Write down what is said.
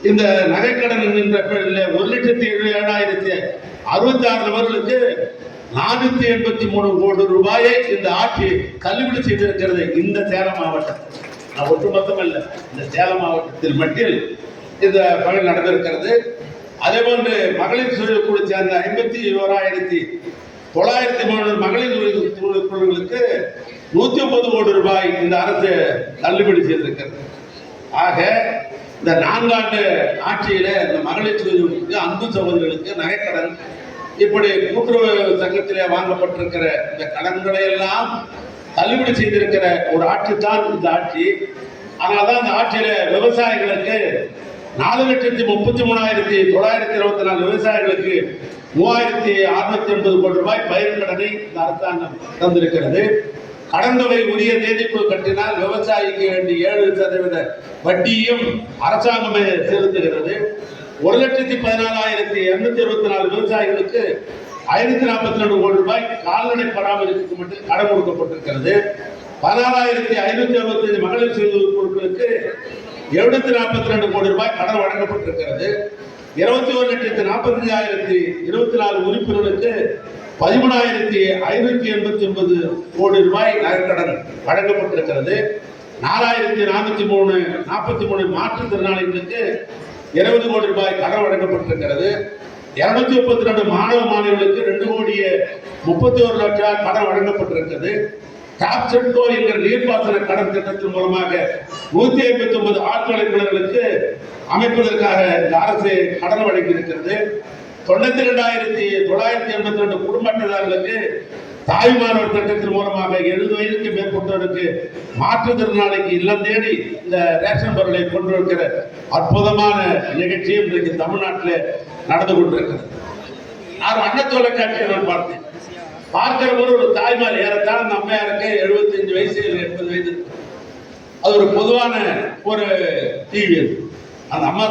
இந்த நகைக்கடன் என்கின்ற 1,77,066 நபர்களுக்கு 483 கோடி ரூபாயை இந்த ஆட்சி தள்ளுபடி செய்திருக்கிறது. இந்த சேலம் மாவட்டம், ஒட்டுமொத்தம் அல்ல, இந்த சேலம் மாவட்டத்தில் மட்டும் இந்த பணி நடந்திருக்கிறது. அதே போன்று மகளிர் சுயக்குழு சேர்ந்த 51,903 மகளிர் குழுக்களுக்கு 109 கோடி ரூபாய் இந்த அரசு தள்ளுபடி செய்திருக்கிறது. ஆக இந்த 4 ஆண்டு ஆட்சியில இந்த மகளிர் சுயக்குழுக்கு, அன்பு சகோதரிகளுக்கு நகைக்கடன், இப்படி கூட்டுறவு சங்கத்திலே வாங்கப்பட்டிருக்கிற இந்த கடன்களை எல்லாம் தள்ளுபடி செய்திருக்கிற ஒரு ஆட்சி தான் இந்த ஆட்சி. அதனால்தான் இந்த ஆட்சியில விவசாயிகளுக்கு 4,33,924 விவசாயிகளுக்கு 3,680 கோடி ரூபாய் பயிர் கடனை இந்த அரசாங்கம் தந்திருக்கிறது. கடன் தொகை உரிய தேதிக்குள் கட்டினால் விவசாயிக்கு வேண்டிய 7% வட்டியும் அரசாங்கமே செலுத்துகிறது. 1,14,224 விவசாயிகளுக்கு 542 கோடி ரூபாய் கால்நடை பராமரிப்புக்கு மட்டும் கடன் கொடுக்கப்பட்டிருக்கிறது. 16,565 மகளிர் சுய குழுக்களுக்கு 742 கோடி ரூபாய் கடன் வழங்கப்பட்டிருக்கிறது. 21,45,024 உறுப்பினர்களுக்கு 13,589 கோடி ரூபாய் நகைக்கடன் வழங்கப்பட்டிருக்கிறது. 4,443 மாற்றுத்திறனாளிகளுக்கு 20 கோடி ரூபாய் கடன் வழங்கப்பட்டிருக்கிறது. 232 மாணவ மாணவிகளுக்கு 2,31 லட்சம் கடன் வழங்கப்பட்டிருக்கிறது. டாப்செட்கோ என்கிற நீர்ப்பாசன கடன் திட்டத்தின் மூலமாக 159 ஆழ்துளை கிணறுகளுக்கு அமைப்பதற்காக இந்த அரசு கடன் வழங்கியிருக்கிறது. 92,982 குடும்ப அட்டைதாரர்களுக்கு தாய்மானவர் திட்டத்தின் மூலமாக 70 வயதுக்கு மேற்பட்டவருக்கு மாற்றுத்திறனாளிக்கு இல்லம் தேடி இந்த ரேஷன் பொருளை கொண்டு வருகிற அற்புதமான நிகழ்ச்சி இன்றைக்கு தமிழ்நாட்டில் நடந்து கொண்டிருக்கிறது. நான் அண்ண தொலைக்காட்சியை நான் பார்த்தேன். பார்க்கிற போது ஒரு தாய்மார், ஏறத்தாழ அந்த அம்மையாருக்கு 75 வயசு 80 வயது, அது ஒரு பொதுவான ஒரு டிவி. அந்த அம்மா